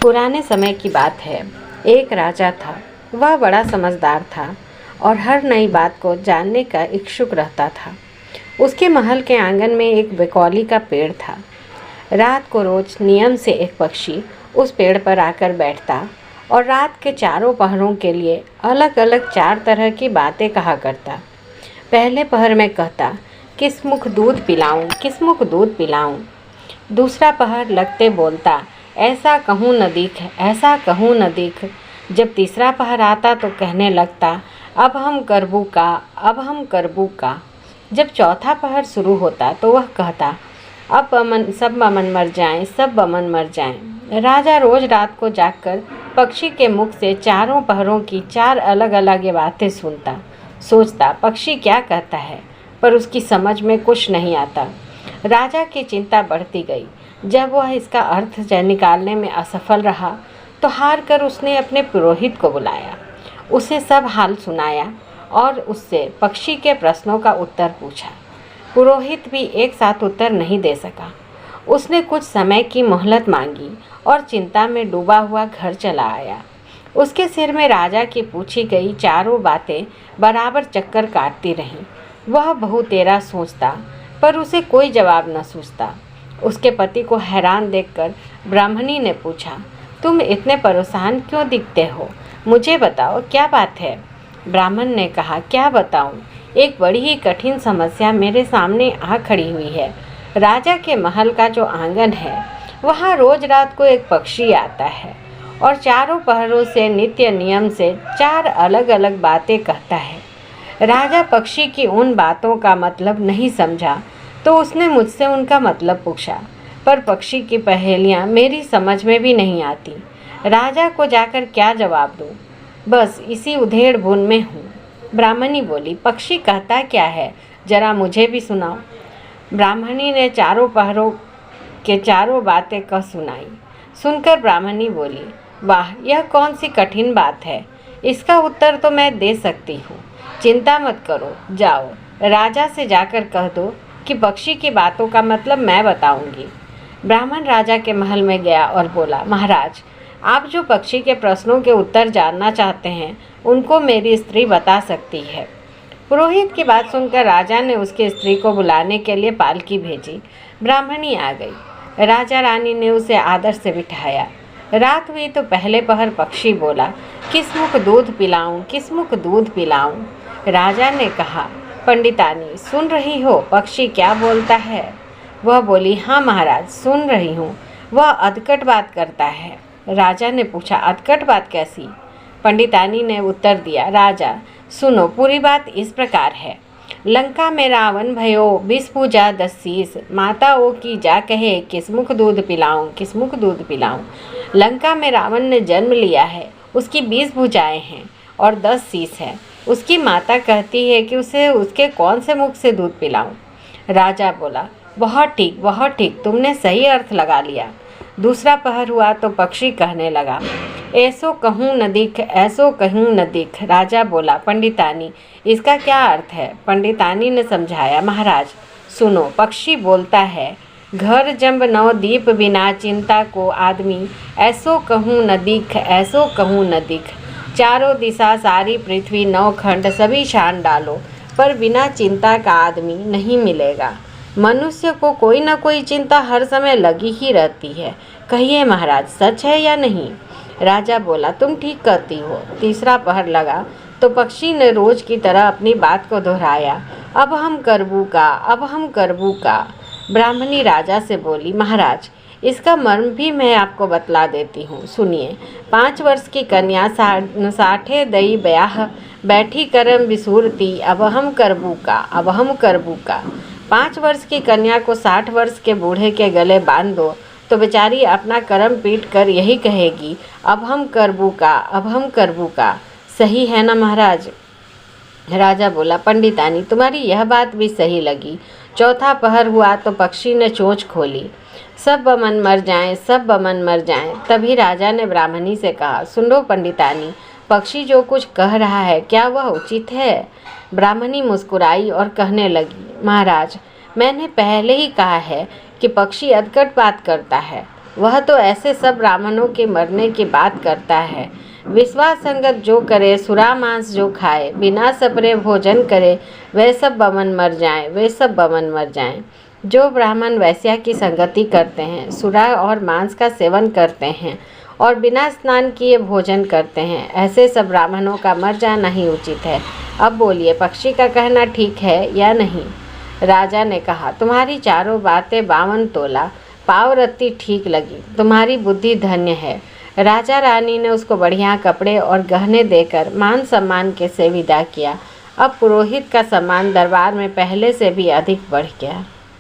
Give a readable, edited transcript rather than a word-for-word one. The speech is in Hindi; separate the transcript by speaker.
Speaker 1: पुराने समय की बात है। एक राजा था। वह बड़ा समझदार था और हर नई बात को जानने का इच्छुक रहता था। उसके महल के आंगन में एक बकौली का पेड़ था। रात को रोज नियम से एक पक्षी उस पेड़ पर आकर बैठता और रात के चारों पहरों के लिए अलग अलग 4 तरह की बातें कहा करता। पहले पहर में कहता, किस मुख दूध पिलाऊं, किस मुख दूध पिलाऊं। दूसरा पहर लगते बोलता, ऐसा कहूँ न दिख, ऐसा कहूँ न दिख। जब तीसरा पहर आता तो कहने लगता, अब हम करबू का, अब हम करबू का। जब चौथा पहर शुरू होता तो वह कहता, अब सब बमन मर जाएं, सब बमन मर जाएं। राजा रोज रात को जागकर पक्षी के मुख से चारों पहरों की 4 अलग अलग बातें सुनता। सोचता पक्षी क्या कहता है, पर उसकी समझ में कुछ नहीं आता। राजा की चिंता बढ़ती गई। जब वह इसका अर्थ निकालने में असफल रहा तो हार कर उसने अपने पुरोहित को बुलाया। उसे सब हाल सुनाया और उससे पक्षी के प्रश्नों का उत्तर पूछा। पुरोहित भी एक साथ उत्तर नहीं दे सका। उसने कुछ समय की मोहलत मांगी और चिंता में डूबा हुआ घर चला आया। उसके सिर में राजा की पूछी गई चारों बातें बराबर चक्कर काटती रहीं। वह बहुतेरा सोचता, पर उसे कोई जवाब न सूझता। उसके पति को हैरान देखकर ब्राह्मणी ने पूछा, तुम इतने परेशान क्यों दिखते हो? मुझे बताओ, क्या बात है? ब्राह्मण ने कहा, क्या बताऊं? एक बड़ी ही कठिन समस्या मेरे सामने आ खड़ी हुई है। राजा के महल का जो आंगन है, वहाँ रोज रात को एक पक्षी आता है और चारों पहरों से नित्य नियम से 4 अलग अलग बातें कहता है। राजा पक्षी की उन बातों का मतलब नहीं समझा तो उसने मुझसे उनका मतलब पूछा, पर पक्षी की पहेलियाँ मेरी समझ में भी नहीं आती। राजा को जाकर क्या जवाब दूँ? बस इसी उधेड़ बुन में हूँ। ब्राह्मणी बोली, पक्षी कहता क्या है, जरा मुझे भी सुनाओ। ब्राह्मणी ने चारों पहरों के चारों बातें कह सुनाई। सुनकर ब्राह्मणी बोली, वाह, यह कौन सी कठिन बात है, इसका उत्तर तो मैं दे सकती हूँ। चिंता मत करो, जाओ राजा से जाकर कह दो कि पक्षी की बातों का मतलब मैं बताऊंगी। ब्राह्मण राजा के महल में गया और बोला, महाराज, आप जो पक्षी के प्रश्नों के उत्तर जानना चाहते हैं उनको मेरी स्त्री बता सकती है। पुरोहित की बात सुनकर राजा ने उसकी स्त्री को बुलाने के लिए पालकी भेजी। ब्राह्मणी आ गई। राजा रानी ने उसे आदर से बिठाया। रात हुई तो पहले पहर पक्षी बोला, किस मुख दूध पिलाऊं, किस मुख दूध पिलाऊं। राजा ने कहा, पंडितानी सुन रही हो पक्षी क्या बोलता है? वह बोली, हाँ महाराज, सुन रही हूँ। वह अधकट बात करता है। राजा ने पूछा, अधकट बात कैसी? पंडितानी ने उत्तर दिया, राजा सुनो, पूरी बात इस प्रकार है। लंका में रावण भयो 20 भुजा 10 शीस, माता ओ की जा कहे, किस मुख दूध पिलाऊं, किस मुख दूध पिलाऊं। लंका में रावण ने जन्म लिया है, उसकी 20 भुजाएं हैं और 10 शीस है। उसकी माता कहती है कि उसे उसके कौन से मुख से दूध पिलाऊं। राजा बोला, बहुत ठीक, बहुत ठीक, तुमने सही अर्थ लगा लिया। दूसरा पहर हुआ तो पक्षी कहने लगा, ऐसो कहूँ न दिख, ऐसो कहूँ न दिख। राजा बोला, पंडितानी इसका क्या अर्थ है? पंडितानी ने समझाया, महाराज सुनो, पक्षी बोलता है, घर जंब 9 दीप बिना चिंता को आदमी, ऐसो कहूँ न दिख, ऐसो कहूँ न दिख। चारों दिशा सारी पृथ्वी 9 खंड सभी छान डालो, पर बिना चिंता का आदमी नहीं मिलेगा। मनुष्य को कोई न कोई चिंता हर समय लगी ही रहती है। कहिए महाराज, सच है या नहीं? राजा बोला, तुम ठीक कहती हो। तीसरा पहर लगा तो पक्षी ने रोज की तरह अपनी बात को दोहराया, अब हम करबू का, अब हम करबू का। ब्राह्मणी राजा से बोली, महाराज इसका मर्म भी मैं आपको बतला देती हूँ, सुनिए। 5 वर्ष की कन्या 60 दई ब्याह, बैठी करम बिसूरती, अब हम करबू का, अब हम करबू का। 5 वर्ष की कन्या को 60 वर्ष के बूढ़े के गले बांध दो तो बेचारी अपना करम पीट कर यही कहेगी, अब हम करबू का, अब हम करबू का। सही है ना महाराज? राजा बोला, पंडितानी तुम्हारी यह बात भी सही लगी। चौथा पहर हुआ तो पक्षी ने चोंच खोली, सब बमन मर जाएं, सब बमन मर जाएं। तभी राजा ने ब्राह्मणी से कहा, सुनो पंडितानी, पक्षी जो कुछ कह रहा है क्या वह उचित है? ब्राह्मणी मुस्कुराई और कहने लगी, महाराज मैंने पहले ही कहा है कि पक्षी अधकट बात करता है। वह तो ऐसे सब ब्राह्मणों के मरने की बात करता है। विश्वास संगत जो करे, सुरा मांस जो खाए, बिना सपरे भोजन करे, वे सब बमन मर जाएं, वे सब बमन मर जाएं। जो ब्राह्मण वैश्या की संगति करते हैं, सुरा और मांस का सेवन करते हैं और बिना स्नान किए भोजन करते हैं, ऐसे सब ब्राह्मणों का मर जाना ही उचित है। अब बोलिए, पक्षी का कहना ठीक है या नहीं? राजा ने कहा, तुम्हारी चारों बातें 52 तोला पावरत्ती ठीक लगी, तुम्हारी बुद्धि धन्य है। राजा रानी ने उसको बढ़िया कपड़े और गहने देकर मान सम्मान के से विदा किया। अब पुरोहित का सम्मान दरबार में पहले से भी अधिक बढ़ गया।